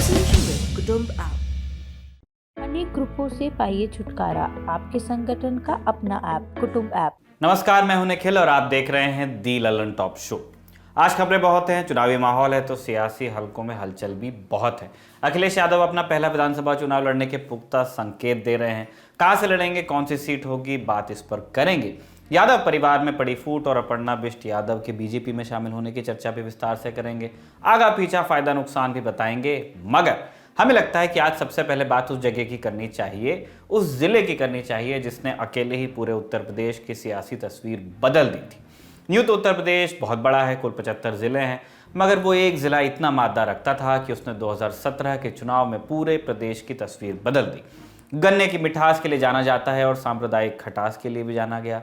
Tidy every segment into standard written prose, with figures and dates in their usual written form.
association with कुटुंब app. अनेक ग्रुपों से पाइए छुटकारा, आपके संगठन का अपना ऐप कुटुंब ऐप। नमस्कार, मैं हूं निखिल और आप देख रहे हैं दी ललन टॉप शो। आज खबरें बहुत हैं, चुनावी माहौल है तो सियासी हलकों में हलचल भी बहुत है। अखिलेश यादव अपना पहला विधानसभा चुनाव लड़ने के पुख्ता संकेत दे रहे हैं। कहां से लड़ेंगे, कौन सी सीट होगी, बात इस पर करेंगे। यादव परिवार में पड़ी फूट और अपर्णा बिष्ट यादव के बीजेपी में शामिल होने की चर्चा भी विस्तार से करेंगे। आगा पीछा फायदा नुकसान भी बताएंगे, मगर हमें लगता है कि आज सबसे पहले बात उस जगह की करनी चाहिए, उस जिले की करनी चाहिए जिसने अकेले ही पूरे उत्तर प्रदेश की सियासी तस्वीर बदल दी थी। यूं तो उत्तर प्रदेश बहुत बड़ा है, कुल 75 जिले हैं, मगर वो एक जिला इतना मादा रखता था कि उसने 2017 के चुनाव में पूरे प्रदेश की तस्वीर बदल दी। गन्ने की मिठास के लिए जाना जाता है और सांप्रदायिक खटास के लिए भी जाना गया।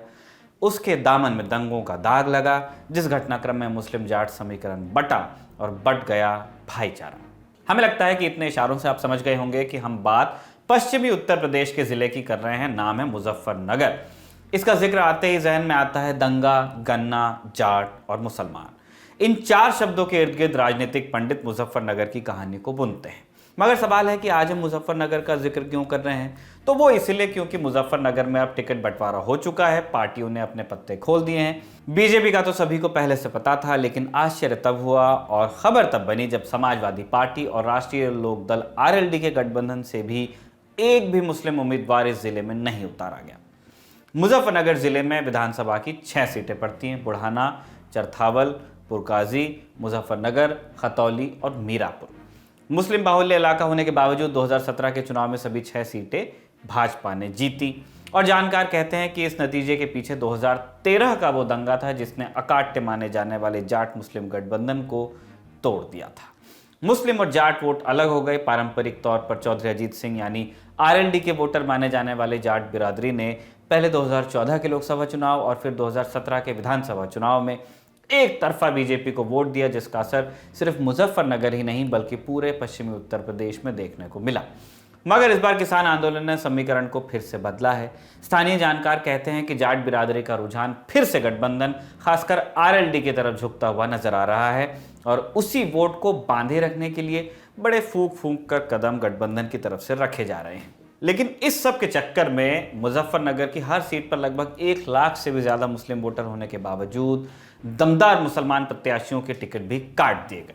उसके दामन में दंगों का दाग लगा, जिस घटनाक्रम में मुस्लिम जाट समीकरण बटा और बट गया भाईचारा। हमें लगता है कि इतने इशारों से आप समझ गए होंगे कि हम बात पश्चिमी उत्तर प्रदेश के जिले की कर रहे हैं। नाम है मुजफ्फरनगर। इसका जिक्र आते ही जहन में आता है दंगा, गन्ना, जाट और मुसलमान। इन चार शब्दों के इर्द गिर्द राजनीतिक पंडित मुजफ्फरनगर की कहानी को बुनते हैं। मगर सवाल है कि आज हम मुजफ्फरनगर का जिक्र क्यों कर रहे हैं? तो वो इसलिए क्योंकि मुजफ्फरनगर में अब टिकट बंटवारा हो चुका है, पार्टियों ने अपने पत्ते खोल दिए हैं। बीजेपी का तो सभी को पहले से पता था, लेकिन आश्चर्य तब हुआ और खबर तब बनी जब समाजवादी पार्टी और राष्ट्रीय लोकदल आरएलडी के गठबंधन से भी एक भी मुस्लिम उम्मीदवार इस जिले में नहीं उतारा गया। मुजफ्फरनगर जिले में विधानसभा की 6 सीटें पड़ती हैं। बुढ़ाना, चरथावल, पुरकाजी, मुजफ्फरनगर, खतौली और मीरापुर। मुस्लिम बाहुल्य इलाका होने के बावजूद 2017 के चुनाव में सभी 6 सीटें भाजपा ने जीती और जानकार कहते हैं कि इस नतीजे के पीछे 2013 का वो दंगा था जिसने अकाट्य माने जाने वाले जाट मुस्लिम गठबंधन को तोड़ दिया था। मुस्लिम और जाट वोट अलग हो गए। पारंपरिक तौर पर चौधरी अजीत सिंह यानी आरएलडी के वोटर माने जाने वाले जाट बिरादरी ने पहले 2014 के लोकसभा चुनाव और फिर 2017 के विधानसभा चुनाव में एक तरफा बीजेपी को वोट दिया, जिसका असर सिर्फ मुजफ्फरनगर ही नहीं बल्कि पूरे पश्चिमी उत्तर प्रदेश में देखने को मिला। मगर इस बार किसान आंदोलन ने समीकरण को फिर से बदला है। स्थानीय जानकार कहते हैं कि जाट बिरादरी का रुझान फिर से गठबंधन, खासकर आरएलडी की तरफ झुकता हुआ नजर आ रहा है और उसी वोट को बांधे रखने के लिए बड़े फूंक फूंक कर कदम गठबंधन की तरफ से रखे जा रहे हैं। लेकिन इस सब के चक्कर में मुजफ्फरनगर की हर सीट पर लगभग 1 लाख से भी ज्यादा मुस्लिम वोटर होने के बावजूद दमदार मुसलमान प्रत्याशियों के टिकट भी काट दिए गए।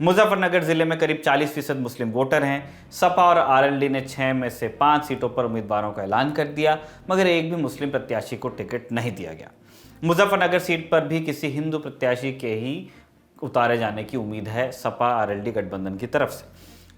मुजफ्फरनगर जिले में करीब 40% मुस्लिम वोटर हैं। सपा और आरएलडी ने 6 में से 5 सीटों पर उम्मीदवारों का ऐलान कर दिया, मगर एक भी मुस्लिम प्रत्याशी को टिकट नहीं दिया गया। मुजफ्फरनगर सीट पर भी किसी हिंदू प्रत्याशी के ही उतारे जाने की उम्मीद है सपा आरएलडी गठबंधन की तरफ से।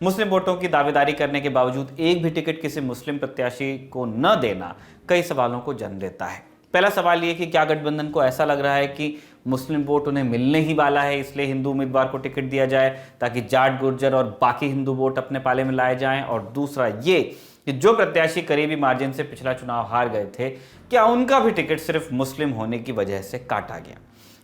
मुस्लिम वोटों की दावेदारी करने के बावजूद एक भी टिकट किसी मुस्लिम प्रत्याशी को न देना कई सवालों को जन्म देता है। पहला सवाल ये कि क्या गठबंधन को ऐसा लग रहा है कि मुस्लिम वोट उन्हें मिलने ही वाला है, इसलिए हिंदू उम्मीदवार को टिकट दिया जाए ताकि जाट, गुर्जर और बाकी हिंदू वोट अपने पाले में लाए जाएं? और दूसरा ये कि जो प्रत्याशी करीबी मार्जिन से पिछला चुनाव हार गए थे, क्या उनका भी टिकट सिर्फ मुस्लिम होने की वजह से काटा गया?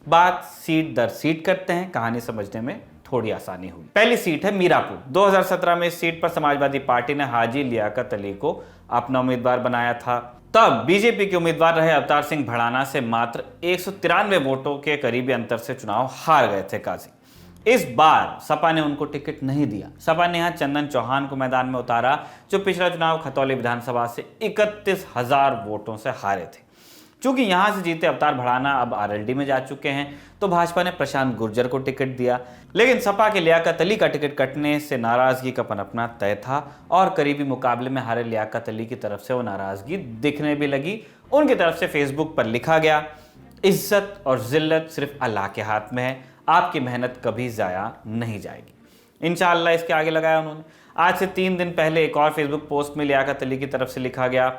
बात सीट दर सीट करते हैं, कहानी समझने में थोड़ी आसानी हुई। पहली सीट है मीरापुर। 2017 में इस सीट पर समाजवादी पार्टी ने हाजी लियाकत अली को अपना उम्मीदवार बनाया था। तब बीजेपी के उम्मीदवार रहे अवतार सिंह भड़ाना से मात्र 193 वोटों के करीबी अंतर से चुनाव हार गए थे काजी। इस बार सपा ने उनको टिकट नहीं दिया। सपा ने यहां चंदन चौहान को मैदान में उतारा, जो पिछला चुनाव खतौली विधानसभा से 31,000 वोटों से हारे थे। चूंकि यहां से जीते अवतार भड़ाना अब आरएलडी में जा चुके हैं, तो भाजपा ने प्रशांत गुर्जर को टिकट दिया। लेकिन सपा के लियाकत अली का टिकट कटने से नाराजगी का पनपना तय था और करीबी मुकाबले में हारे लियाकत अली की तरफ से वो नाराजगी दिखने भी लगी। उनकी तरफ से फेसबुक पर लिखा गया, इज्जत और जिल्लत सिर्फ अल्लाह के हाथ में है, आपकी मेहनत कभी जाया नहीं जाएगी। इंशाअल्लाह इसके आगे लगाया उन्होंने। आज से 3 दिन पहले एक और फेसबुक पोस्ट में लियाकत अली की तरफ से लिखा गया,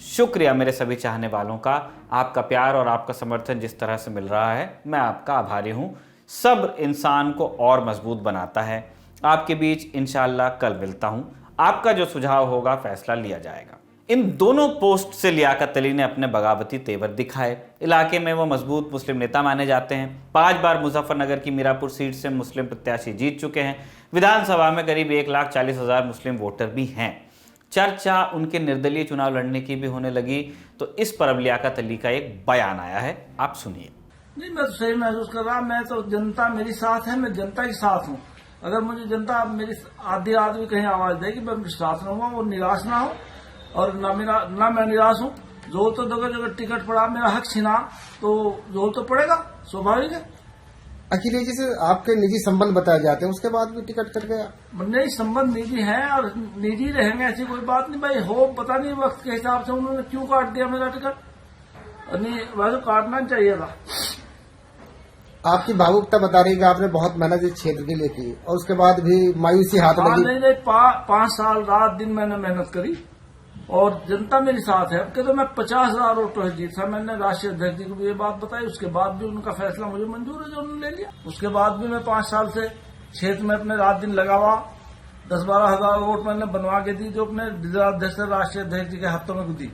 शुक्रिया मेरे सभी चाहने वालों का, आपका प्यार और आपका समर्थन जिस तरह से मिल रहा है, मैं आपका आभारी हूं। सब्र इंसान को और मजबूत बनाता है। आपके बीच इंशाअल्लाह कल मिलता हूं। आपका जो सुझाव होगा फैसला लिया जाएगा। इन दोनों पोस्ट से लियाकत अली ने अपने बगावती तेवर दिखाए। इलाके में वो मजबूत मुस्लिम नेता माने जाते हैं। 5 बार मुजफ्फरनगर की मीरापुर सीट से मुस्लिम प्रत्याशी जीत चुके हैं। विधानसभा में करीब 1,40,000 मुस्लिम वोटर भी हैं। चर्चा उनके निर्दलीय चुनाव लड़ने की भी होने लगी, तो इस पर अब लियाकत अली का एक बयान आया है, आप सुनिए। नहीं, मैं तो सही महसूस कर रहा। मैं तो जनता मेरी साथ है, मैं जनता के साथ हूँ। अगर मुझे जनता मेरी आधी आदमी कहीं आवाज देगी, मैं विश्वास रहूंगा, वो निराश ना हो और ना मैं निराश हूँ। जोर तो देखो, अगर टिकट पड़ा, मेरा हक छीना तो जोर तो पड़ेगा, स्वाभाविक है। अखिलेश जी से आपके निजी संबंध बताए जाते हैं, उसके बाद भी टिकट कट गया। नहीं, संबंध निजी हैं और निजी रहेंगे, ऐसी कोई बात नहीं भाई। हो पता नहीं वक्त के हिसाब से उन्होंने क्यों काट दिया मेरा टिकट। नहीं, वैसे काटना चाहिए था। आपकी भावुकता बता रही है कि आपने बहुत मेहनत इस क्षेत्र के लिए की और उसके बाद भी मायूसी हाथ लगी। नहीं, 5 साल रात दिन मैंने मेहनत करी और जनता मेरे साथ है। अब के तो मैं 50,000 वोटों से जीता। मैंने राष्ट्रीय अध्यक्ष जी को भी ये बात बताई, उसके बाद भी उनका फैसला मुझे मंजूर है जो उन्होंने ले लिया। उसके बाद भी मैं 5 साल से क्षेत्र में अपने रात दिन लगा हुआ 10-12 हजार वोट मैंने बनवा के दी, जो अपने जिलाध्यक्ष राष्ट्रीय अध्यक्ष जी के हाथों में दी।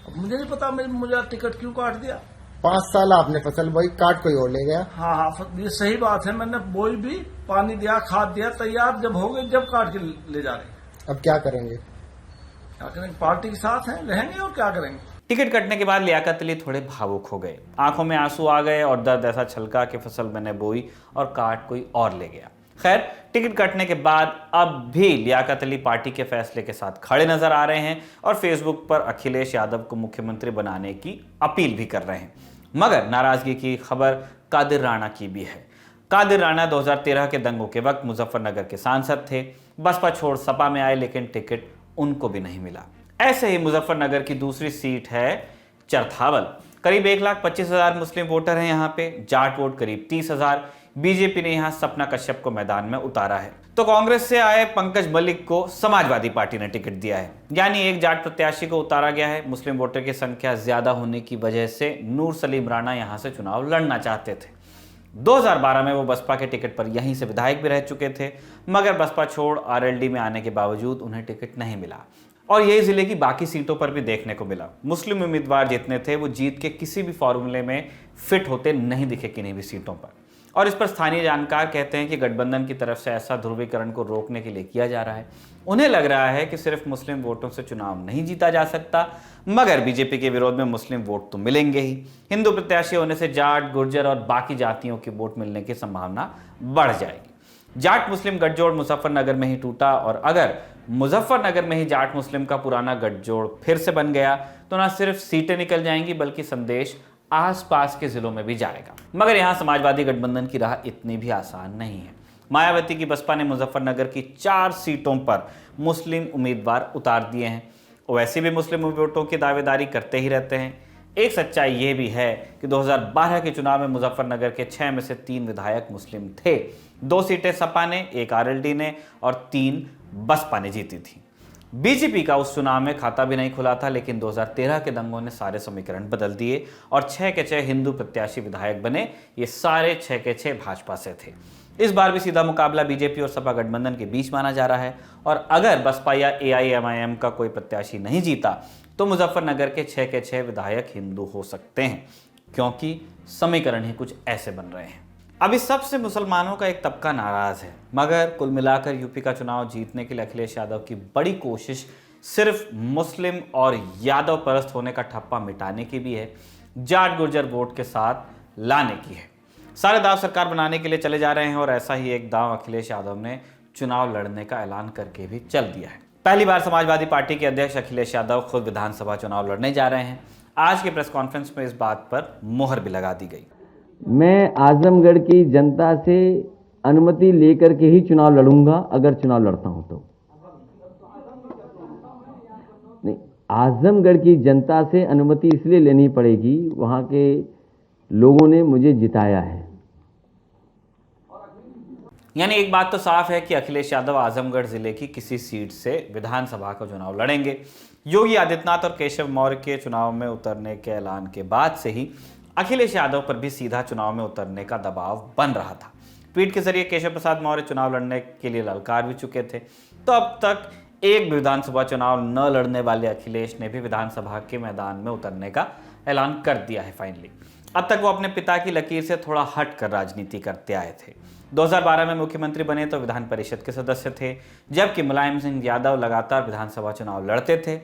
अब मुझे नहीं पता मुझे टिकट क्यों काट दिया। 5 साल आपने फसल बोई, काट कोई और ले गया। हाँ, ये सही बात है। मैंने बोई भी, पानी दिया, खाद दिया, तैयार जब हो गई, जब काट के ले जा रहे। अब क्या करेंगे? क्या करेंगे? पार्टी के साथ हैं, रहेंगे और क्या करेंगे। टिकट कटने के बाद लियाकत अली थोड़े भावुक हो गए, आंखों में आंसू आ गए और दर्द ऐसा छलका कि फसल मैंने बोई और काट कोई और ले गया। खैर, टिकट कटने के बाद अब भी लियाकत अली पार्टी के फैसले के साथ खड़े नजर आ रहे हैं और फेसबुक पर अखिलेश यादव को मुख्यमंत्री बनाने की अपील भी कर रहे हैं। मगर नाराजगी की खबर कादिर राणा की भी है। कादिर राणा 2013 के दंगों के वक्त मुजफ्फरनगर के सांसद थे। बसपा छोड़ सपा में आए, लेकिन टिकट उनको भी नहीं मिला। ऐसे ही मुजफ्फरनगर की दूसरी सीट है चरथावल। करीब 1,25,000 मुस्लिम वोटर हैं यहाँ पे, जाट वोट करीब 30,000। बीजेपी ने यहाँ सपना कश्यप को मैदान में उतारा है, तो कांग्रेस से आए पंकज मलिक को समाजवादी पार्टी ने टिकट दिया है। यानी एक जाट प्रत्याशी को उतारा गया है। मुस्लिम वोटर की संख्या ज्यादा होने की वजह से नूर सलीम राणा यहाँ से चुनाव लड़ना चाहते थे। 2012 में वो बसपा के टिकट पर यहीं से विधायक भी रह चुके थे, मगर बसपा छोड़ आरएलडी में आने के बावजूद उन्हें टिकट नहीं मिला। और यही जिले की बाकी सीटों पर भी देखने को मिला। मुस्लिम उम्मीदवार जितने थे वो जीत के किसी भी फॉर्मूले में फिट होते नहीं दिखे किन्हीं भी सीटों पर। और इस पर स्थानीय जानकार कहते हैं कि गठबंधन की तरफ से ऐसा ध्रुवीकरण को रोकने के लिए किया जा रहा है। उन्हें लग रहा है कि सिर्फ मुस्लिम वोटों से चुनाव नहीं जीता जा सकता, मगर बीजेपी के विरोध में मुस्लिम वोट तो मिलेंगे ही। हिंदू प्रत्याशी होने से जाट, गुर्जर और बाकी जातियों के वोट मिलने की संभावना बढ़ जाएगी। जाट मुस्लिम गठजोड़ मुजफ्फरनगर में ही टूटा, और अगर मुजफ्फरनगर में ही जाट मुस्लिम का पुराना गठजोड़ फिर से बन गया तो न सिर्फ सीटें निकल जाएंगी बल्कि संदेश आसपास के जिलों में भी जाएगा। मगर यहां समाजवादी गठबंधन की राह इतनी भी आसान नहीं है। मायावती की बसपा ने मुजफ्फरनगर की 4 सीटों पर मुस्लिम उम्मीदवार उतार दिए हैं। वैसे भी मुस्लिम वोटों की दावेदारी करते ही रहते हैं। एक सच्चाई यह भी है कि 2012 के चुनाव में मुजफ्फरनगर के 6 में से 3 विधायक मुस्लिम थे। 2 सीटें सपा ने, 1 आरएलडी ने और 3 बसपा ने जीती थी। बीजेपी का उस चुनाव में खाता भी नहीं खुला था, लेकिन 2013 के दंगों ने सारे समीकरण बदल दिए और 6 के 6 हिंदू प्रत्याशी विधायक बने। ये सारे 6 के 6 भाजपा से थे। इस बार भी सीधा मुकाबला बीजेपी और सपा गठबंधन के बीच माना जा रहा है, और अगर बसपा या एआईएमआईएम का कोई प्रत्याशी नहीं जीता तो मुजफ्फरनगर के 6 के 6 विधायक हिंदू हो सकते हैं, क्योंकि समीकरण ही कुछ ऐसे बन रहे हैं। अभी सबसे मुसलमानों का एक तबका नाराज है, मगर कुल मिलाकर यूपी का चुनाव जीतने के लिए अखिलेश यादव की बड़ी कोशिश सिर्फ मुस्लिम और यादव परस्त होने का ठप्पा मिटाने की भी है, जाट गुर्जर वोट के साथ लाने की है। सारे दांव सरकार बनाने के लिए चले जा रहे हैं, और ऐसा ही एक दांव अखिलेश यादव ने चुनाव लड़ने का ऐलान करके भी चल दिया है। पहली बार समाजवादी पार्टी के अध्यक्ष अखिलेश यादव खुद विधानसभा चुनाव लड़ने जा रहे हैं। आज की प्रेस कॉन्फ्रेंस में इस बात पर मोहर भी लगा दी गई। मैं आजमगढ़ की जनता से अनुमति लेकर के ही चुनाव लड़ूंगा, अगर चुनाव लड़ता हूं तो। नहीं, आजमगढ़ की जनता से अनुमति इसलिए लेनी पड़ेगी, वहां के लोगों ने मुझे जिताया है। यानी एक बात तो साफ है कि अखिलेश यादव आजमगढ़ जिले की किसी सीट से विधानसभा का चुनाव लड़ेंगे। योगी आदित्यनाथ और केशव मौर्य के चुनाव में उतरने के ऐलान के बाद से ही अखिलेश यादव पर भी सीधा चुनाव में उतरने का दबाव बन रहा था। ट्वीट के जरिए केशव प्रसाद मौर्य चुनाव लड़ने के लिए ललकार भी चुके थे। तो अब तक एक विधानसभा चुनाव न लड़ने वाले अखिलेश ने भी विधानसभा के मैदान में उतरने का ऐलान कर दिया है फाइनली। अब तक वो अपने पिता की लकीर से थोड़ा हट कर राजनीति करते आए थे। 2012 में मुख्यमंत्री बने तो विधान परिषद के सदस्य थे, जबकि मुलायम सिंह यादव लगातार विधानसभा चुनाव लड़ते थे।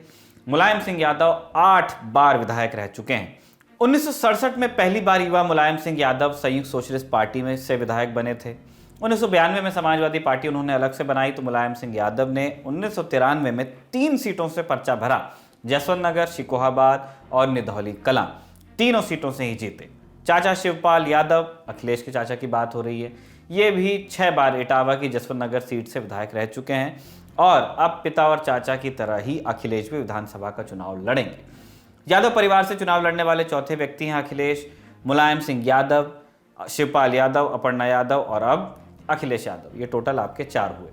मुलायम सिंह यादव 8 बार विधायक रह चुके हैं। 1967 में पहली बार युवा मुलायम सिंह यादव संयुक्त सोशलिस्ट पार्टी में से विधायक बने थे। 1992 में समाजवादी पार्टी उन्होंने अलग से बनाई तो मुलायम सिंह यादव ने 1993 में 3 सीटों से पर्चा भरा। जसवंत नगर, शिकोहाबाद और निधौली कलां, तीनों सीटों से ही जीते। चाचा शिवपाल यादव, अखिलेश के चाचा की बात हो रही है, ये भी 6 बार इटावा की जसवंत नगर सीट से विधायक रह चुके हैं और अब पिता और चाचा की तरह ही अखिलेश भी विधानसभा का चुनाव लड़ेंगे। यादव परिवार से चुनाव लड़ने वाले चौथे व्यक्ति हैं अखिलेश। मुलायम सिंह यादव, शिवपाल यादव, अपर्णा यादव और अब अखिलेश यादव, ये टोटल आपके 4 हुए।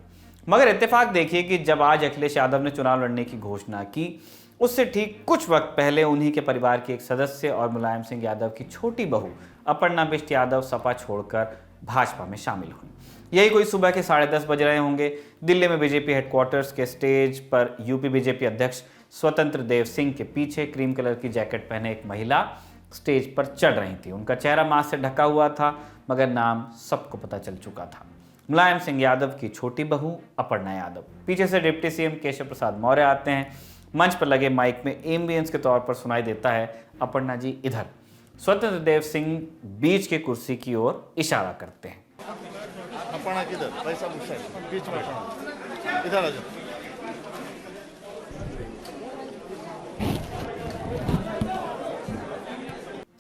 मगर इत्तेफाक देखिए कि जब आज अखिलेश यादव ने चुनाव लड़ने की घोषणा की, उससे ठीक कुछ वक्त पहले उन्हीं के परिवार के एक सदस्य और मुलायम सिंह यादव की छोटी बहू अपर्णा बिष्ट यादव सपा छोड़कर भाजपा में शामिल हुई। यही कोई सुबह के 10:30 बज रहे होंगे। दिल्ली में बीजेपी हेडक्वार्टर्स के स्टेज पर यूपी बीजेपी अध्यक्ष स्वतंत्र देव सिंह के पीछे क्रीम कलर की जैकेट पहने एक महिला स्टेज पर चढ़ रही थी। उनका चेहरा मास्क से ढका हुआ था, मगर नाम सबको पता चल चुका था, मुलायम सिंह यादव की छोटी बहू अपर्णा यादव। पीछे से डिप्टी सीएम केशव प्रसाद मौर्य आते हैं। मंच पर लगे माइक में एम्बियंस के तौर पर सुनाई देता है, अपर्णा जी इधर। स्वतंत्र देव सिंह बीच की कुर्सी की ओर इशारा करते हैं। अपर्णा किधर? पैसा बीच में इधर आ जाओ।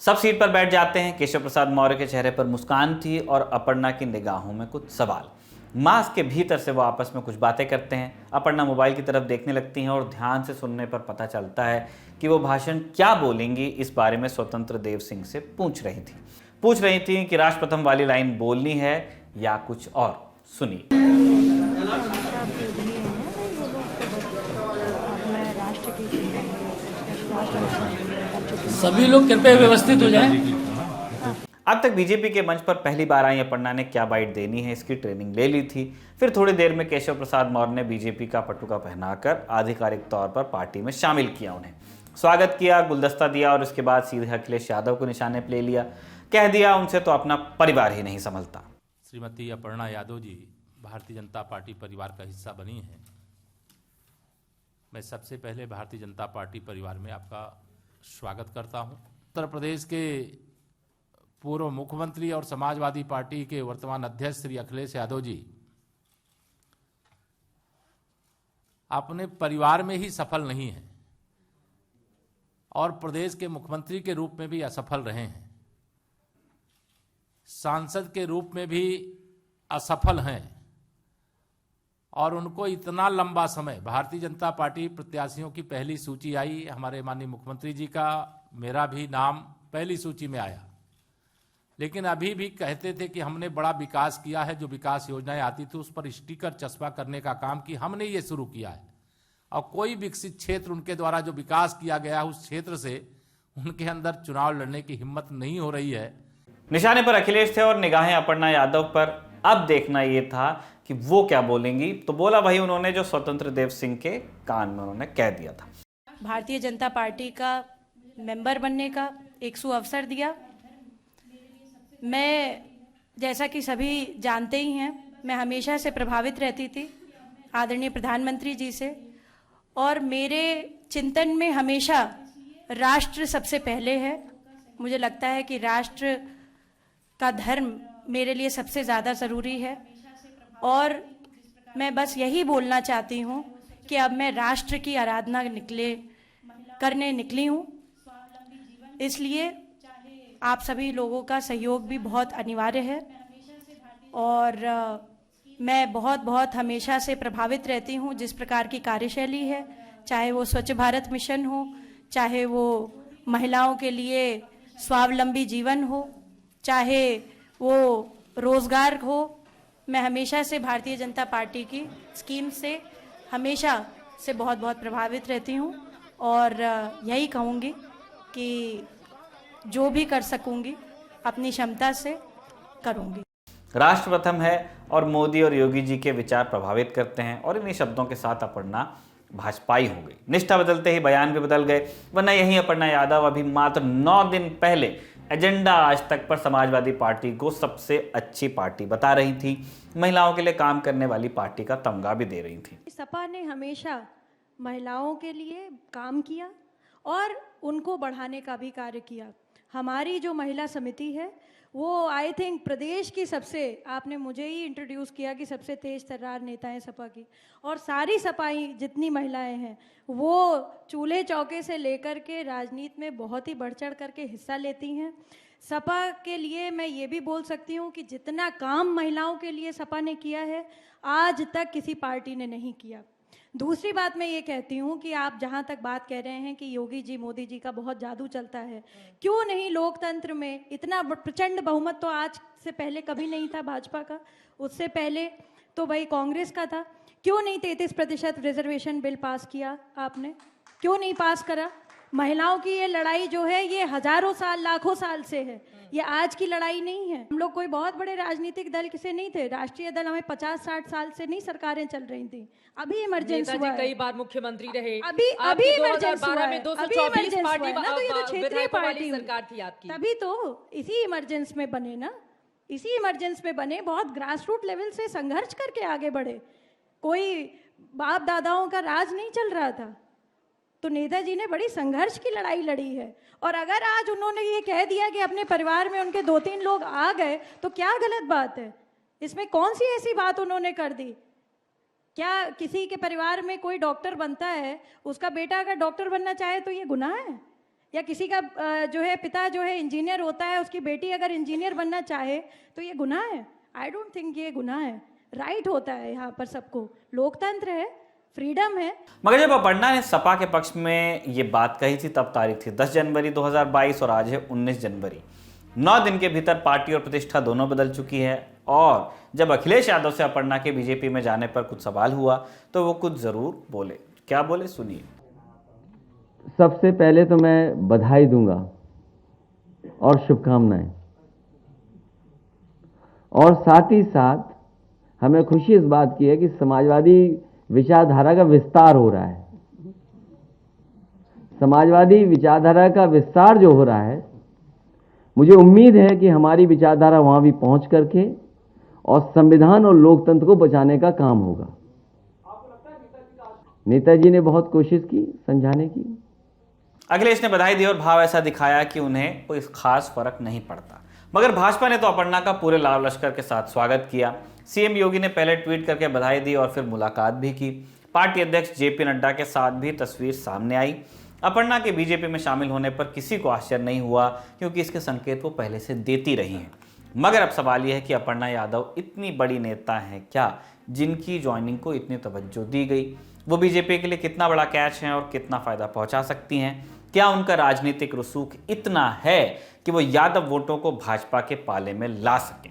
सब सीट पर बैठ जाते हैं। केशव प्रसाद मौर्य के चेहरे पर मुस्कान थी और अपर्णा की निगाहों में कुछ सवाल। मास्क के भीतर से वो आपस में कुछ बातें करते हैं। अपर्णा मोबाइल की तरफ देखने लगती हैं और ध्यान से सुनने पर पता चलता है कि वो भाषण क्या बोलेंगी, इस बारे में स्वतंत्र देव सिंह से पूछ रही थी कि राष्ट्रप्रथम वाली लाइन बोलनी है या कुछ और। सुनिए। सभी लोग कृपया व्यवस्थित हो जाएं। अब तक बीजेपी के मंच पर पहली बार आई अपर्णा ने क्या बाइट देनी है, इसकी ट्रेनिंग ले ली थी। फिर थोड़ी देर में केशव प्रसाद मौर्य ने बीजेपी का पटुका पहनाकर आधिकारिक तौर पर पार्टी में शामिल किया, उन्हें स्वागत किया, गुलदस्ता दिया और उसके बाद सीधे अखिलेश यादव को निशाने पर ले लिया। कह दिया उनसे तो अपना परिवार ही नहीं संभलता। श्रीमती अपर्णा यादव जी भारतीय जनता पार्टी परिवार का हिस्सा बनी हैं। मैं सबसे पहले भारतीय जनता पार्टी परिवार में आपका स्वागत करता हूं। उत्तर प्रदेश के पूर्व मुख्यमंत्री और समाजवादी पार्टी के वर्तमान अध्यक्ष श्री अखिलेश यादव जी अपने परिवार में ही सफल नहीं हैं और प्रदेश के मुख्यमंत्री के रूप में भी असफल रहे हैं, सांसद के रूप में भी असफल हैं और उनको इतना लंबा समय भारतीय जनता पार्टी प्रत्याशियों की पहली सूची आई, हमारे माननीय मुख्यमंत्री जी का, मेरा भी नाम पहली सूची में आया, लेकिन अभी भी कहते थे कि हमने बड़ा विकास किया है। जो विकास योजनाएं आती थी उस पर स्टिकर चस्पा करने का काम की हमने ये शुरू किया है और कोई विकसित क्षेत्र उनके द्वारा जो विकास किया गया उस क्षेत्र से उनके अंदर चुनाव लड़ने की हिम्मत नहीं हो रही है। निशाने पर अखिलेश थे और निगाहें अपर्णा यादव पर। अब देखना ये था कि वो क्या बोलेंगी, तो बोला वही उन्होंने जो स्वतंत्र देव सिंह के कान में उन्होंने कह दिया था। भारतीय जनता पार्टी का मेंबर बनने का एक सुअवसर दिया। मैं, जैसा कि सभी जानते ही हैं, मैं हमेशा से प्रभावित रहती थी आदरणीय प्रधानमंत्री जी से और मेरे चिंतन में हमेशा राष्ट्र सबसे पहले है। मुझे लगता है कि राष्ट्र का धर्म मेरे लिए सबसे ज़्यादा ज़रूरी है और मैं बस यही बोलना चाहती हूँ कि अब मैं राष्ट्र की आराधना करने निकली हूँ। इसलिए आप सभी लोगों का सहयोग भी बहुत अनिवार्य है और मैं बहुत हमेशा से प्रभावित रहती हूँ जिस प्रकार की कार्यशैली है, चाहे वो स्वच्छ भारत मिशन हो, चाहे वो महिलाओं के लिए स्वावलंबी जीवन हो, चाहे वो रोजगार हो। मैं हमेशा से भारतीय जनता पार्टी की स्कीम से हमेशा से बहुत प्रभावित रहती हूँ और यही कहूँगी कि जो भी कर सकूँगी अपनी क्षमता से करूँगी। राष्ट्र प्रथम है और मोदी और योगी जी के विचार प्रभावित करते हैं और इन्हीं शब्दों के साथ अपर्णा भाजपाई हो गई। निष्ठा बदलते ही बयान भी बदल गए, वरना यही अपर्णा यादव अभी मात्र 9 दिन पहले एजेंडा आज तक पर समाजवादी पार्टी को सबसे अच्छी पार्टी बता रही थी, महिलाओं के लिए काम करने वाली पार्टी का तमगा भी दे रही थी। सपा ने हमेशा महिलाओं के लिए काम किया और उनको बढ़ाने का भी कार्य किया। हमारी जो महिला समिति है वो आई थिंक प्रदेश की सबसे, आपने मुझे ही इंट्रोड्यूस किया कि सबसे तेज तर्रार नेता है सपा की, और सारी सपाई जितनी महिलाएं हैं वो चूल्हे चौके से लेकर के राजनीति में बहुत ही बढ़ चढ़ करके हिस्सा लेती हैं। सपा के लिए मैं ये भी बोल सकती हूँ कि जितना काम महिलाओं के लिए सपा ने किया है आज तक किसी पार्टी ने नहीं किया। दूसरी बात मैं ये कहती हूँ कि आप जहाँ तक बात कह रहे हैं कि योगी जी मोदी जी का बहुत जादू चलता है, क्यों नहीं लोकतंत्र में इतना प्रचंड बहुमत तो आज से पहले कभी नहीं था भाजपा का, उससे पहले तो भाई कांग्रेस का था। क्यों नहीं 33% रिजर्वेशन बिल पास किया आपने, क्यों नहीं पास करा? महिलाओं की ये लड़ाई जो है ये हजारों साल लाखों साल से है, ये आज की लड़ाई नहीं है। हम लोग कोई बहुत बड़े राजनीतिक दल से नहीं थे, राष्ट्रीय दल हमें 50-60 साल से नहीं सरकारें चल रही थी, अभी इमरजेंसी हुआ है। कई बार मुख्यमंत्री रहे, अभी इमरजेंसी हुआ है, 224 पार्टी ना, तो ये तो क्षेत्रीय पार्टी सरकार थी आपकी, तभी तो इसी इमरजेंसी में बने ना, इसी इमरजेंसी में बने, बहुत ग्रास रूट लेवल से संघर्ष करके आगे बढ़े, कोई बाप दादाओं का राज नहीं चल रहा था। तो नेताजी ने बड़ी संघर्ष की लड़ाई लड़ी है, और अगर आज उन्होंने ये कह दिया कि अपने परिवार में उनके 2-3 लोग आ गए तो क्या गलत बात है? इसमें कौन सी ऐसी बात उन्होंने कर दी? क्या किसी के परिवार में कोई डॉक्टर बनता है, उसका बेटा अगर डॉक्टर बनना चाहे तो ये गुनाह है? या किसी का जो है पिता जो है इंजीनियर होता है, उसकी बेटी अगर इंजीनियर बनना चाहे तो ये गुनाह है? आई डोंट थिंक ये गुनाह है, राइट होता है यहाँ पर सबको, लोकतंत्र है, फ्रीडम है। मगर जब अपर्णा ने सपा के पक्ष में ये बात कही थी तब तारीख थी 10 जनवरी 2022 और आज है 19 जनवरी। 9 दिन के भीतर पार्टी और प्रतिष्ठा दोनों बदल चुकी है, और जब अखिलेश यादव से अपर्णा के बीजेपी में जाने पर कुछ सवाल हुआ तो वो कुछ जरूर बोले। क्या बोले, सुनिए। सबसे पहले तो मैं बधाई दूंगा और शुभकामनाएं, और साथ ही साथ हमें खुशी इस बात की है कि समाजवादी विचारधारा का विस्तार हो रहा है। समाजवादी विचारधारा का विस्तार जो हो रहा है, मुझे उम्मीद है कि हमारी विचारधारा वहां भी पहुंच करके और संविधान और लोकतंत्र को बचाने का काम होगा। नेताजी ने बहुत कोशिश की समझाने की। अखिलेश ने बधाई दी और भाव ऐसा दिखाया कि उन्हें कोई खास फर्क नहीं पड़ता, मगर भाजपा ने तो अपर्णा का पूरे लाव लश्कर के साथ स्वागत किया। सीएम योगी ने पहले ट्वीट करके बधाई दी और फिर मुलाकात भी की। पार्टी अध्यक्ष जेपी नड्डा के साथ भी तस्वीर सामने आई। अपर्णा के बीजेपी में शामिल होने पर किसी को आश्चर्य नहीं हुआ, क्योंकि इसके संकेत वो पहले से देती रही हैं। मगर अब सवाल यह है कि अपर्णा यादव इतनी बड़ी नेता हैं क्या, जिनकी ज्वाइनिंग को इतनी तवज्जो दी गई? वो बीजेपी के लिए कितना बड़ा कैच है और कितना फायदा पहुंचा सकती हैं? क्या उनका राजनीतिक रसूख इतना है कि वो यादव वोटों को भाजपा के पाले में ला सकें?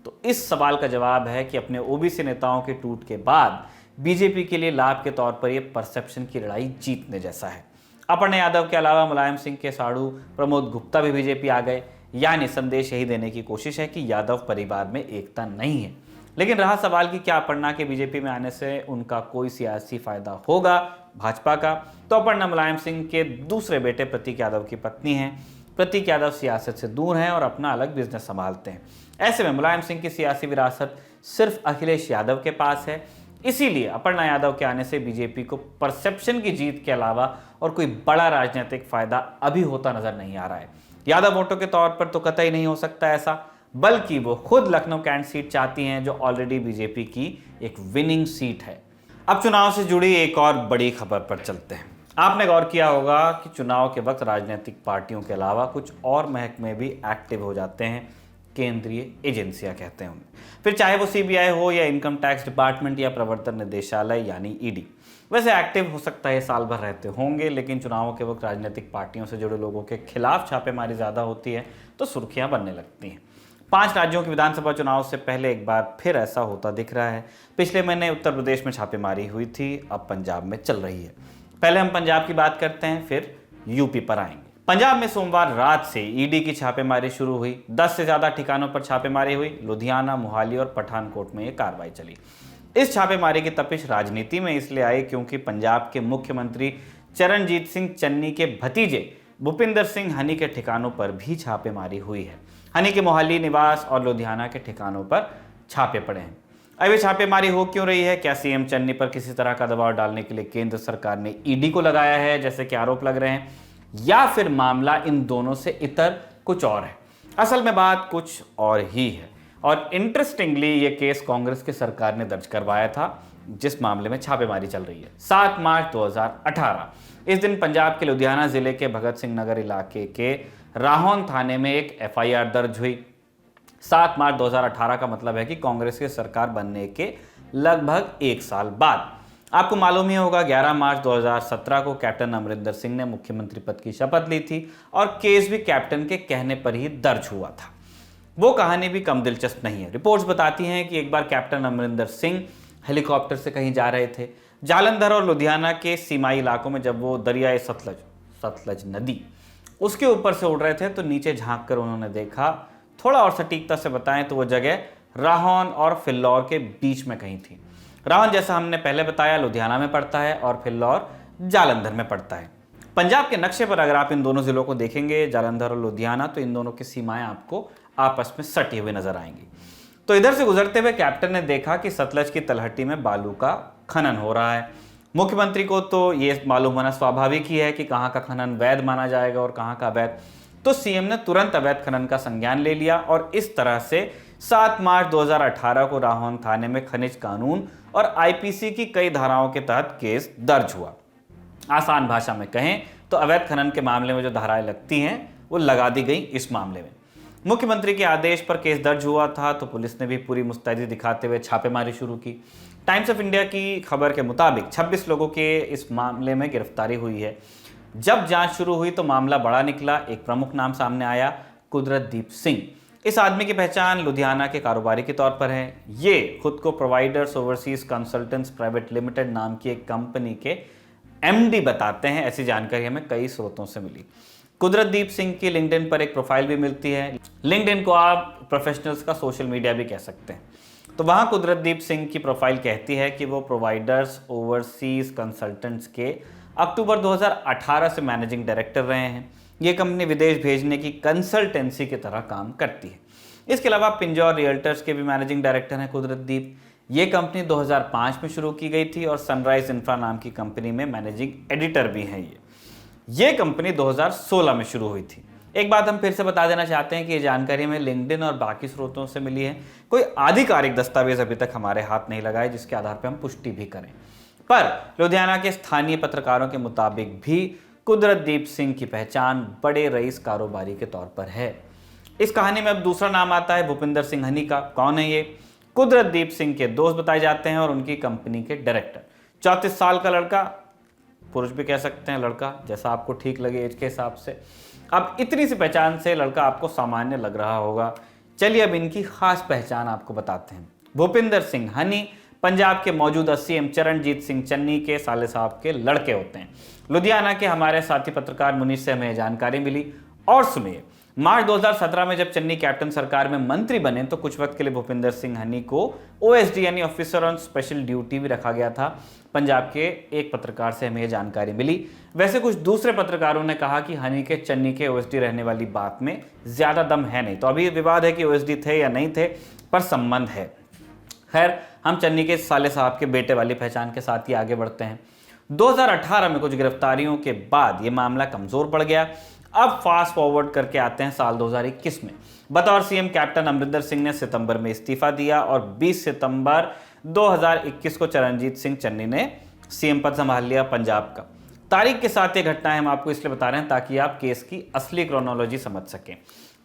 तो इस सवाल का जवाब है कि अपने ओबीसी नेताओं के टूट के बाद बीजेपी के लिए लाभ के तौर पर यह परसेप्शन की लड़ाई जीतने जैसा है। अपर्णा यादव के अलावा मुलायम सिंह के साड़ू प्रमोद गुप्ता भी बीजेपी आ गए, यानी संदेश यही देने की कोशिश है कि यादव परिवार में एकता नहीं है। लेकिन रहा सवाल कि क्या अपर्णा के बीजेपी में आने से उनका कोई सियासी फायदा होगा भाजपा का? तो अपर्णा मुलायम सिंह के दूसरे बेटे प्रतीक यादव की पत्नी हैं। प्रतीक यादव सियासत से दूर हैं और अपना अलग बिजनेस संभालते हैं। ऐसे में मुलायम सिंह की सियासी विरासत सिर्फ अखिलेश यादव के पास है। इसीलिए अपर्णा यादव के आने से बीजेपी को परसेप्शन की जीत के अलावा और कोई बड़ा राजनीतिक फायदा अभी होता नजर नहीं आ रहा है। यादव वोटों के तौर पर तो कतई नहीं हो सकता ऐसा, बल्कि वो खुद लखनऊ कैंट सीट चाहती हैं, जो ऑलरेडी बीजेपी की एक विनिंग सीट है। अब चुनाव से जुड़ी एक और बड़ी खबर पर चलते हैं। आपने गौर किया होगा कि चुनाव के वक्त राजनीतिक पार्टियों के अलावा कुछ और महकमे भी एक्टिव हो जाते हैं, केंद्रीय एजेंसियां कहते हैं उन्हें, फिर चाहे वो सीबीआई हो या इनकम टैक्स डिपार्टमेंट या प्रवर्तन निदेशालय यानी ईडी। वैसे एक्टिव हो सकता है साल भर रहते होंगे, लेकिन चुनावों के वक्त राजनीतिक पार्टियों से जुड़े लोगों के खिलाफ छापेमारी ज़्यादा होती है तो सुर्खियां बनने लगती हैं। 5 राज्यों के विधानसभा चुनाव से पहले एक बार फिर ऐसा होता दिख रहा है। पिछले महीने उत्तर प्रदेश में छापेमारी हुई थी, अब पंजाब में चल रही है। पहले हम पंजाब की बात करते हैं, फिर यूपी पर आएंगे। पंजाब में सोमवार रात से ईडी की छापेमारी शुरू हुई। 10 से ज्यादा ठिकानों पर छापेमारी हुई। लुधियाना, मोहाली और पठानकोट में यह कार्रवाई चली। इस छापेमारी की तपिश राजनीति में इसलिए आई क्योंकि पंजाब के मुख्यमंत्री चरणजीत सिंह चन्नी के भतीजे भूपिंदर सिंह हनी के ठिकानों पर भी छापेमारी हुई है। हनी के मोहाली निवास और लुधियाना के ठिकानों पर छापे पड़े हैं। अब ये छापेमारी हो क्यों रही है? क्या सीएम चन्नी पर किसी तरह का दबाव डालने के लिए केंद्र सरकार ने ईडी को लगाया है, जैसे कि आरोप लग रहे हैं, या फिर मामला इन दोनों से इतर कुछ और है? असल में बात कुछ और ही है और इंटरेस्टिंगली ये केस कांग्रेस की सरकार ने दर्ज करवाया था, जिस मामले में छापेमारी चल रही है। 7 मार्च 2018 इस दिन पंजाब के लुधियाना जिले के भगत सिंह नगर इलाके के राहोन थाने में एक FIR दर्ज हुई। 7 मार्च 2018 का मतलब है कि कांग्रेस की सरकार बनने के लगभग 1 साल बाद। आपको मालूम ही होगा 11 मार्च 2017 को कैप्टन अमरिंदर सिंह ने मुख्यमंत्री पद की शपथ ली थी और केस भी कैप्टन के कहने पर ही दर्ज हुआ था। वो कहानी भी कम दिलचस्प नहीं है। रिपोर्ट्स बताती हैं कि एक बार कैप्टन अमरिंदर सिंह हेलीकॉप्टर से कहीं जा रहे थे। जालंधर और लुधियाना के सीमाई इलाकों में जब वो दरियाए सतलज नदी उसके ऊपर से उड़ रहे थे तो नीचे झांक कर उन्होंने देखा, थोड़ा और सटीकता से बताएं तो वो जगह राहोन और फिल्लौर के बीच में कहीं थी। राहोन जैसा हमने पहले बताया लुधियाना में पड़ता है और फिल्लौर जालंधर में पड़ता है। पंजाब के नक्शे पर अगर आप इन दोनों जिलों को देखेंगे, जालंधर और लुधियाना, तो इन दोनों की सीमाएं आपको आपस में सटी हुई नजर आएंगी। तो इधर से गुजरते हुए कैप्टन ने देखा कि सतलज की तलहटी में बालू का खनन हो रहा है। मुख्यमंत्री को तो ये मालूम होना स्वाभाविक ही है कि कहाँ का खनन वैध माना जाएगा और कहाँ का अवैध। तो सीएम ने तुरंत अवैध खनन का संज्ञान ले लिया और इस तरह से 7 मार्च 2018 को राहोन थाने में खनिज कानून और IPC की कई धाराओं के तहत केस दर्ज हुआ। आसान भाषा में कहें तो अवैध खनन के मामले में जो धाराएं लगती हैं वो लगा दी गई इस मामले में। मुख्यमंत्री के आदेश पर केस दर्ज हुआ था तो पुलिस ने भी पूरी मुस्तैदी दिखाते हुए छापेमारी शुरू की। टाइम्स ऑफ इंडिया की खबर के मुताबिक 26 लोगों के इस मामले में गिरफ्तारी हुई है। जब जांच शुरू हुई तो मामला बड़ा निकला। एक प्रमुख नाम सामने आया, कुदरतदीप सिंह। इस आदमी की पहचान लुधियाना के कारोबारी के तौर पर है। ये खुद को providers overseas consultants private limited नाम की एक कंपनी के MD बताते हैं। ऐसी जानकारी हमें कई स्रोतों से मिली। कुदरतदीप सिंह की लिंक्डइन पर एक प्रोफाइल भी मिलती है। लिंक्डइन को आप प्रोफेशनल्स का सोशल मीडिया भी कह सकते हैं। तो वहां कुदरतदीप सिंह की प्रोफाइल कहती है कि वो प्रोवाइडर्स ओवरसीज कंसल्टेंट्स के अक्टूबर 2018 से मैनेजिंग डायरेक्टर रहे हैं। ये कंपनी विदेश भेजने की कंसल्टेंसी की तरह काम करती है। इसके अलावा पिंजौर रियल्टर्स के भी मैनेजिंग डायरेक्टर हैं कुदरतदीप। ये कंपनी 2005 में शुरू की गई थी और सनराइज इंफ्रा नाम की कंपनी में मैनेजिंग एडिटर भी हैं। ये कंपनी 2016 में शुरू हुई थी। एक बात हम फिर से बता देना चाहते हैं कि ये जानकारी हमें लिंक्डइन और बाकी स्रोतों से मिली है। कोई आधिकारिक दस्तावेज अभी तक हमारे हाथ नहीं लगा है जिसके आधार पर हम पुष्टि भी करें। पर लुधियाना के स्थानीय पत्रकारों के मुताबिक भी कुदरतदीप सिंह की पहचान बड़े रईस कारोबारी के तौर पर है। इस कहानी में अब दूसरा नाम आता है भूपिंदर सिंह हनी का। कौन है ये? कुदरतदीप सिंह के दोस्त बताए जाते हैं और उनकी कंपनी के डायरेक्टर। 34 साल का लड़का, पुरुष भी कह सकते हैं, लड़का जैसा आपको ठीक लगे एज के हिसाब से। अब इतनी सी पहचान से लड़का आपको सामान्य लग रहा होगा। चलिए अब इनकी खास पहचान आपको बताते हैं। भूपिंदर सिंह हनी पंजाब के मौजूदा CM चरणजीत सिंह चन्नी के साले साहब के लड़के होते हैं। लुधियाना के हमारे साथी पत्रकार मुनीष से हमें जानकारी मिली। और सुनिए, मार्च 2017 में जब चन्नी कैप्टन सरकार में मंत्री बने तो कुछ वक्त के लिए भूपिंदर सिंह हनी को OSD यानी ऑफिसर ऑन स्पेशल ड्यूटी भी रखा गया था। पंजाब के एक पत्रकार से हमें जानकारी मिली। वैसे कुछ दूसरे पत्रकारों ने कहा कि हनी के चन्नी के OSD रहने वाली बात में ज्यादा दम है नहीं। तो अभी विवाद है कि OSD थे या नहीं थे, पर संबंध है। खैर, हम चन्नी के साले साहब के बेटे वाली पहचान के साथ ही आगे बढ़ते हैं। 2018 में कुछ गिरफ्तारियों के बाद ये मामला कमजोर पड़ गया। अब फास्ट फॉरवर्ड करके आते हैं साल 2021 में। बतौर CM कैप्टन अमरिंदर सिंह ने सितंबर में इस्तीफा दिया और 20 सितंबर 2021 को चरणजीत सिंह चन्नी ने CM पद संभाल लिया पंजाब का। तारीख के साथ ये घटनाएं हम आपको इसलिए बता रहे हैं ताकि आप केस की असली क्रोनोलॉजी समझ सकें।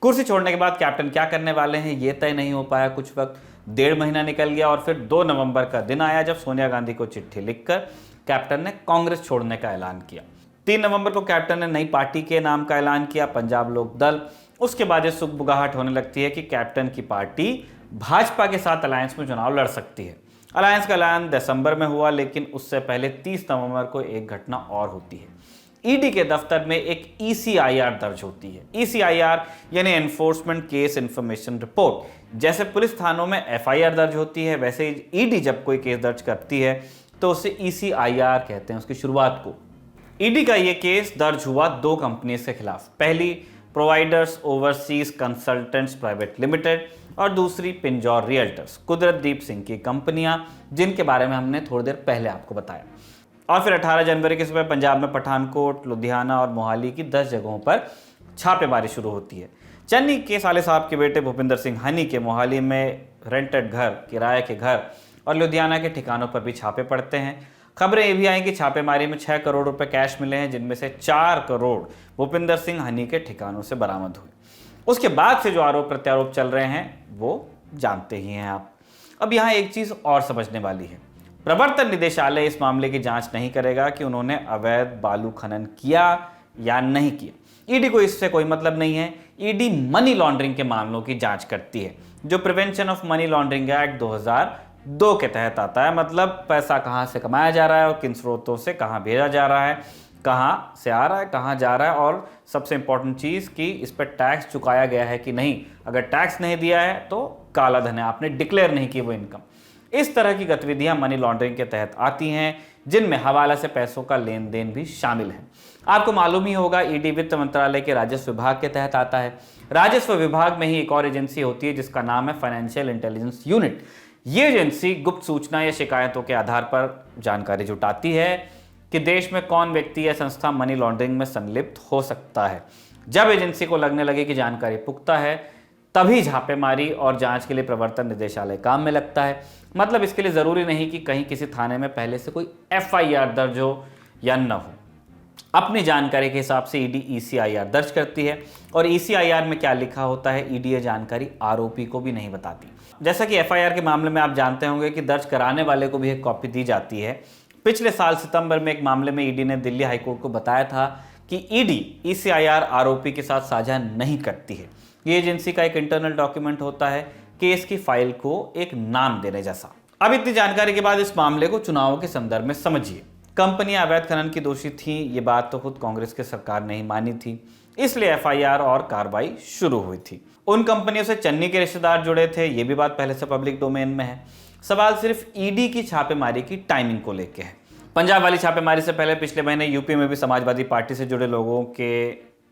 कुर्सी छोड़ने के बाद कैप्टन क्या करने वाले हैं ये तय नहीं हो पाया। कुछ वक्त 1.5 महीना निकल गया और फिर 2 नवंबर का दिन आया जब सोनिया गांधी को चिट्ठी लिखकर कैप्टन ने कांग्रेस छोड़ने का ऐलान किया। 3 नवंबर को कैप्टन ने नई पार्टी के नाम का ऐलान किया, पंजाब लोक दल। उसके बाद ये सुगबुगाहट होने लगती है कि कैप्टन की पार्टी भाजपा के साथ अलायंस में चुनाव लड़ सकती है। अलायंस का ऐलान दिसंबर में हुआ, लेकिन उससे पहले 30 नवंबर को एक घटना और होती है। ईडी के दफ्तर में एक ECIR दर्ज होती है। ECIR यानी एनफोर्समेंट केस इंफॉर्मेशन रिपोर्ट। जैसे पुलिस थानों में FIR दर्ज होती है, वैसे ईडी जब कोई केस दर्ज करती है तो उसे ECIR कहते हैं, उसकी शुरुआत को। ईडी का ये केस दर्ज हुआ 2 कंपनीज के खिलाफ। पहली providers overseas consultants private limited और दूसरी पिंजौर रियल्टर्स, कुदरतदीप सिंह की कंपनियां, जिनके बारे में हमने थोड़ी देर पहले आपको बताया। और फिर 18 जनवरी के सुबह पंजाब में पठानकोट, लुधियाना और मोहाली की 10 जगहों पर छापेमारी शुरू होती है। चन्नी के साले साहब के बेटे भूपिंदर सिंह हनी के मोहाली में रेंटेड घर, किराए के घर और लुधियाना के ठिकानों पर भी छापे पड़ते हैं। खबरें ये भी आई कि छापेमारी में 6 करोड़ रुपए कैश मिले हैं, जिनमें से 4 करोड़ भूपिंदर सिंह हनी के ठिकानों से बरामद हुए। उसके बाद से जो आरोप प्रत्यारोप चल रहे हैं वो जानते ही हैं आप। अब यहाँ एक चीज और समझने वाली है, प्रवर्तन निदेशालय इस मामले की जांच नहीं करेगा कि उन्होंने अवैध बालू खनन किया या नहीं किया। ईडी को इससे कोई मतलब नहीं है। ईडी मनी लॉन्ड्रिंग के मामलों की जांच करती है, जो prevention of money laundering act 2002 के तहत आता है। मतलब पैसा कहां से कमाया जा रहा है और किन स्रोतों से कहां भेजा जा रहा है, कहां से आ रहा है, कहां जा रहा है, और सबसे इंपॉर्टेंट चीज कि इस पर टैक्स चुकाया गया है कि नहीं। अगर टैक्स नहीं दिया है तो काला धन है, आपने डिक्लेयर नहीं की वो इनकम। इस तरह की गतिविधियां मनी लॉन्ड्रिंग के तहत आती हैं, जिनमें हवाला से पैसों का लेन देन भी शामिल है। आपको मालूम ही होगा, ईडी वित्त मंत्रालय के राजस्व विभाग के तहत आता है। राजस्व विभाग में ही एक और एजेंसी होती है जिसका नाम है फाइनेंशियल इंटेलिजेंस यूनिट। ये एजेंसी गुप्त सूचना या शिकायतों के आधार पर जानकारी जुटाती है कि देश में कौन व्यक्ति या संस्था मनी लॉन्ड्रिंग में संलिप्त हो सकता है। जब एजेंसी को लगने लगे कि जानकारी पुख्ता है, तभी छापेमारी और जांच के लिए प्रवर्तन निदेशालय काम में लगता है। मतलब इसके लिए जरूरी नहीं कि कहीं किसी थाने में पहले से कोई FIR दर्ज हो या न हो। अपनी जानकारी के हिसाब से ईडी ECIR दर्ज करती है, और ECIR में क्या लिखा होता है ईडी ये जानकारी आरोपी को भी नहीं बताती। जैसा कि FIR के मामले में आप जानते होंगे कि दर्ज कराने वाले को भी एक कॉपी दी जाती है। पिछले साल सितंबर में एक मामले में ईडी ने दिल्ली हाईकोर्ट को बताया था कि ईडी ECIR आरोपी के साथ साझा नहीं करती है। ये एजेंसी का एक इंटरनल डॉक्यूमेंट होता है केस की फाइल को एक नाम देने जैसा। अब इतनी जानकारी के बाद इस मामले को चुनावों के संदर्भ में समझिए। कंपनियां अवैध खनन की दोषी थीं, ये बात तो खुद कांग्रेस की सरकार ने ही मानी थी, इसलिए FIR और कार्रवाई शुरू हुई थी। उन कंपनियों से चन्नी के रिश्तेदार जुड़े थे, ये भी बात पहले से पब्लिक डोमेन में है। सवाल सिर्फ ईडी की छापेमारी की टाइमिंग को लेकर है। पंजाब वाली छापेमारी से पहले पिछले महीने यूपी में भी समाजवादी पार्टी से जुड़े लोगों के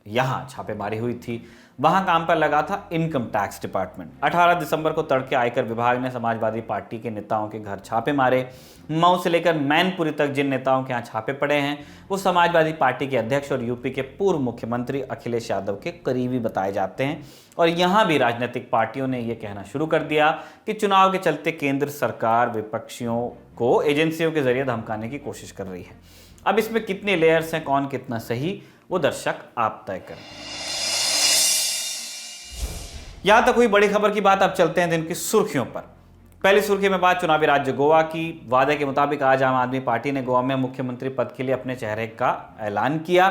यहाँ छापेमारी हुई थी। वहां काम पर लगा था इनकम टैक्स डिपार्टमेंट। 18 दिसंबर को तड़के आयकर विभाग ने समाजवादी पार्टी के नेताओं के घर छापे मारे। मऊ से लेकर मैनपुरी तक जिन नेताओं के यहाँ छापे पड़े हैं वो समाजवादी पार्टी के अध्यक्ष और यूपी के पूर्व मुख्यमंत्री अखिलेश यादव के करीबी बताए जाते हैं। और यहाँ भी राजनीतिक पार्टियों ने यह कहना शुरू कर दिया कि चुनाव के चलते केंद्र सरकार विपक्षियों को एजेंसियों के जरिए धमकाने की कोशिश कर रही है। अब इसमें कितने लेयर्स हैं, कौन कितना सही, वो दर्शक आप तय करें। यहां तक हुई बड़ी खबर की बात। अब चलते हैं दिन की सुर्खियों पर। पहली सुर्खी में बात चुनावी राज्य गोवा की। वादे के मुताबिक आज आम आदमी पार्टी ने गोवा में मुख्यमंत्री पद के लिए अपने चेहरे का ऐलान किया।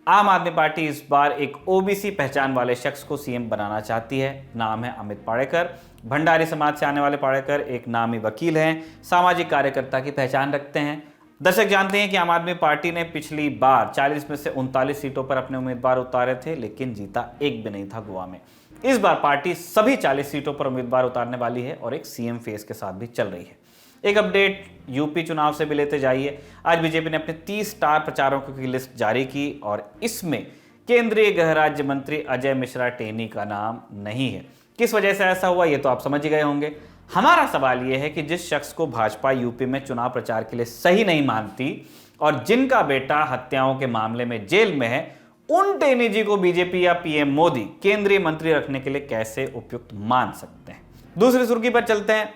आम आदमी पार्टी इस बार एक OBC पहचान वाले शख्स को CM बनाना चाहती है। नाम है अमित पाड़ेकर। भंडारी समाज से आने वाले पाड़ेकर एक नामी वकील हैं, सामाजिक कार्यकर्ता की पहचान रखते हैं। दर्शक जानते हैं कि आम आदमी पार्टी ने पिछली बार 40 में से 39 सीटों पर अपने उम्मीदवार उतारे थे, लेकिन जीता एक भी नहीं था गोवा में। इस बार पार्टी सभी 40 सीटों पर उम्मीदवार उतारने वाली है और एक CM फेस के साथ भी चल रही है। एक अपडेट यूपी चुनाव से भी लेते जाइए। आज बीजेपी ने अपने 30 स्टार प्रचारकों की लिस्ट जारी की और इसमें केंद्रीय गृह राज्य मंत्री अजय मिश्रा टेनी का नाम नहीं है। किस वजह से ऐसा हुआ ये तो आप समझ ही गए होंगे। हमारा सवाल यह है कि जिस शख्स को भाजपा यूपी में चुनाव प्रचार के लिए सही नहीं मानती और जिनका बेटा हत्याओं के मामले में जेल में है, उन टेनी जी को बीजेपी या PM मोदी केंद्रीय मंत्री रखने के लिए कैसे उपयुक्त मान सकते हैं। दूसरी सुर्खी पर चलते हैं।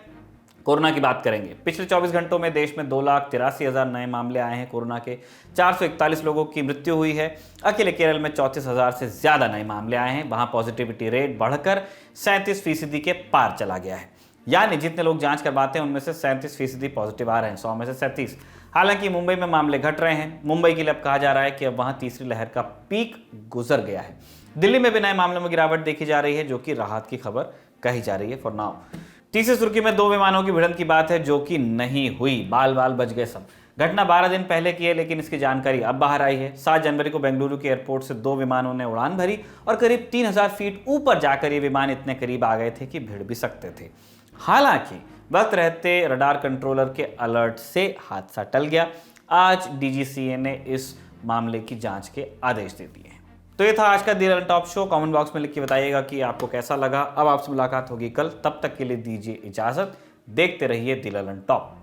कोरोना की बात करेंगे। पिछले 24 घंटों में देश में 2,83,000 नए मामले आए हैं कोरोना के। 441 लोगों की मृत्यु हुई है। अकेले केरल में 34,000 से ज्यादा नए मामले आए हैं। वहां पॉजिटिविटी रेट बढ़कर 37% के पार चला गया है। यानी जितने लोग जांच करवाते हैं उनमें से 37% पॉजिटिव आ रहे हैं, 100 में से 37। हालांकि मुंबई में मामले घट रहे हैं। मुंबई के लिए अब कहा जा रहा है कि अब वहां तीसरी लहर का पीक गुजर गया है। दिल्ली में भी नए मामलों में गिरावट देखी जा रही है, जो कि राहत की खबर कही जा रही है फॉर नाउ। तीसरी सुर्खी में 2 विमानों की भिड़ंत की बात है, जो कि नहीं हुई। बाल बाल बच गए सब। घटना 12 दिन पहले की है, लेकिन इसकी जानकारी अब बाहर आई है। 7 जनवरी को बेंगलुरु के एयरपोर्ट से 2 विमानों ने उड़ान भरी और करीब 3000 फीट ऊपर जाकर ये विमान इतने करीब आ गए थे कि भिड़ भी सकते थे। हालांकि वक्त रहते रडार कंट्रोलर के अलर्ट से हादसा टल गया। आज DGCA ने इस मामले की जांच के आदेश दे दिए हैं। तो ये था आज का the Lallan top show. Comment box में लिख के बताइएगा कि आपको कैसा लगा। अब आपसे मुलाकात होगी कल, तब तक के लिए दीजिए इजाजत। देखते रहिए दी ललन टॉप।